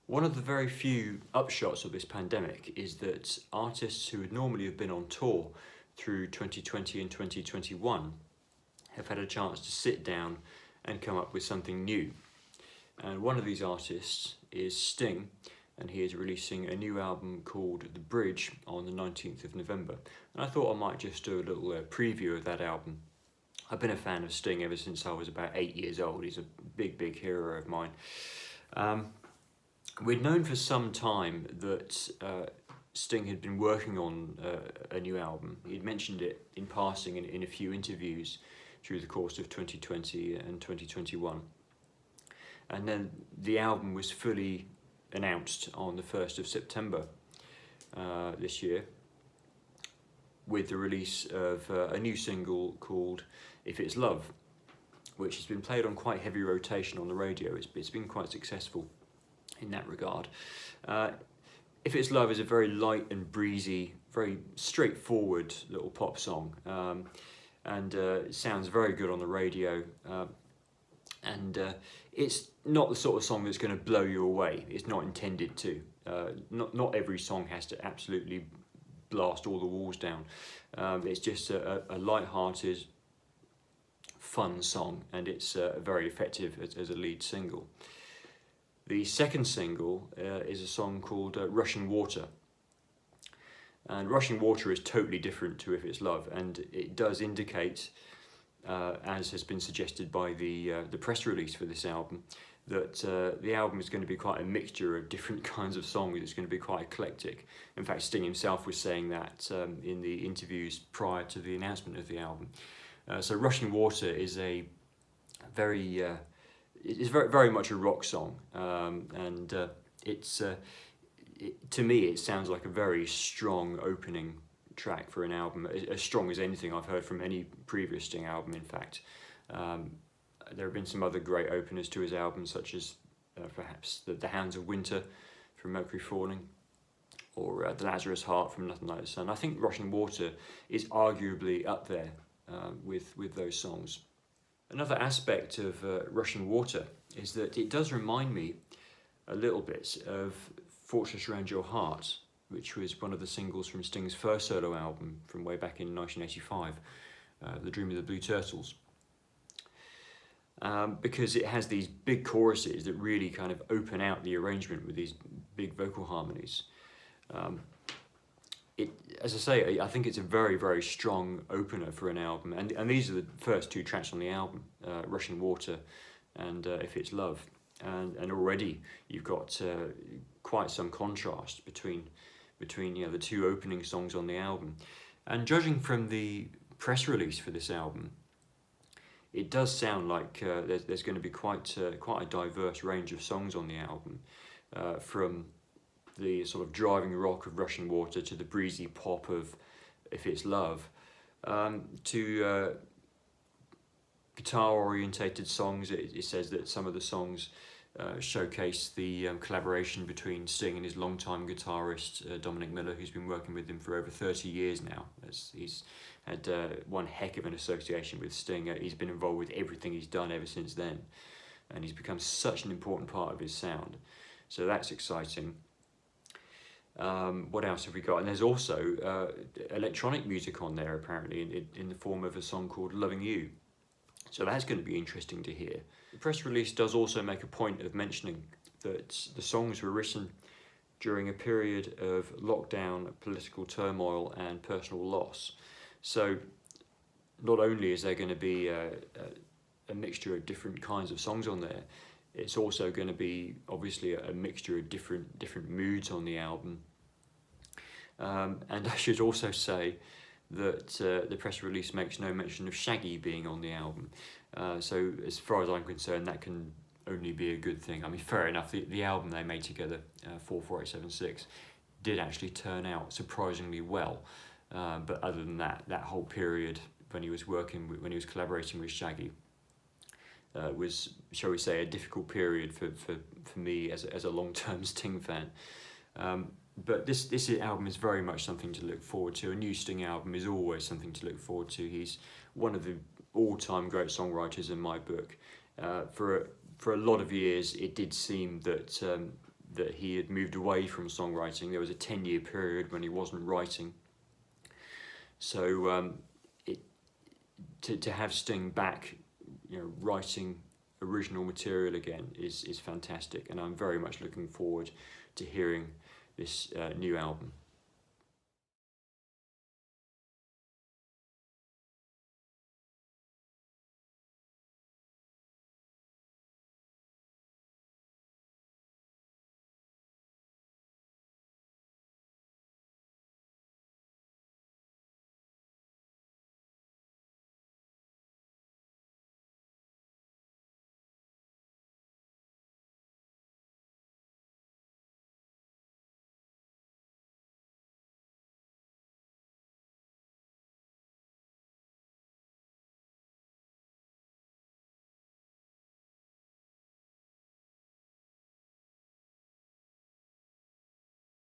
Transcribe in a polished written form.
One of the very few upshots of this pandemic is that artists who would normally have been on tour through 2020 and 2021 have had a chance to sit down and come up with something new. And one of these artists is Sting, and he is releasing a new album called The Bridge on the 19th of November. And I thought I might just do a little preview of that album. I've been a fan of Sting ever since I was about 8 years old. He's a big hero of mine. We'd known for some time that Sting had been working on a new album. He'd mentioned it in passing in a few interviews through the course of 2020 and 2021. And then the album was fully announced on the 1st of September this year with the release of a new single called If It's Love, which has been played on quite heavy rotation on the radio. It's been quite successful in that regard. If It's Love is a very light and breezy, very straightforward little pop song, and it sounds very good on the radio, and it's not the sort of song that's going to blow you away. It's not intended to. Not every song has to absolutely blast all the walls down. It's just a light-hearted, fun song, and it's very effective as a lead single. The second single is a song called Rushing Water. And Rushing Water is totally different to If It's Love, and it does indicate, as has been suggested by the press release for this album, that the album is going to be quite a mixture of different kinds of songs. It's going to be quite eclectic. In fact, Sting himself was saying that in the interviews prior to the announcement of the album. So Rushing Water is a very... It's very much a rock song, and to me it sounds like a very strong opening track for an album, as strong as anything I've heard from any previous Sting album, in fact. There have been some other great openers to his album, such as perhaps the Hounds of Winter from Mercury Falling, or The Lazarus Heart from Nothing Like the Sun. I think Rushing Water is arguably up there with those songs. Another aspect of Rushing Water is that it does remind me a little bit of Fortress Around Your Heart, which was one of the singles from Sting's first solo album from way back in 1985, The Dream of the Blue Turtles. Because it has these big choruses that really kind of open out the arrangement with these big vocal harmonies. As I say, I think it's a very strong opener for an album, and these are the first two tracks on the album, Rushing Water and If It's Love, and already you've got quite some contrast between the two opening songs on the album. And judging from the press release for this album, it does sound like there's going to be quite a diverse range of songs on the album, from the sort of driving rock of Rushing Water to the breezy pop of If It's Love, to guitar-orientated songs. It says that some of the songs showcase the collaboration between Sting and his longtime guitarist Dominic Miller, who's been working with him for over 30 years now. He's had one heck of an association with Sting. He's been involved with everything he's done ever since then, and he's become such an important part of his sound. So that's exciting. What else have we got? And there's also electronic music on there, apparently, in the form of a song called Loving You. So that's going to be interesting to hear. The press release does also make a point of mentioning that the songs were written during a period of lockdown, political turmoil and personal loss. So not only is there going to be a mixture of different kinds of songs on there, it's also going to be obviously a mixture of different moods on the album. And I should also say that the press release makes no mention of Shaggy being on the album. So as far as I'm concerned, that can only be a good thing. I mean, fair enough, the album they made together, 44876, did actually turn out surprisingly well. But other than that whole period when he was collaborating with Shaggy, was, shall we say, a difficult period for me as a long-term Sting fan. But this album is very much something to look forward to. A new Sting album is always something to look forward to. He's one of the all-time great songwriters in my book. For a lot of years, it did seem that that he had moved away from songwriting. There was a 10-year period when he wasn't writing. So to have Sting back, writing original material again is fantastic, and I'm very much looking forward to hearing this new album.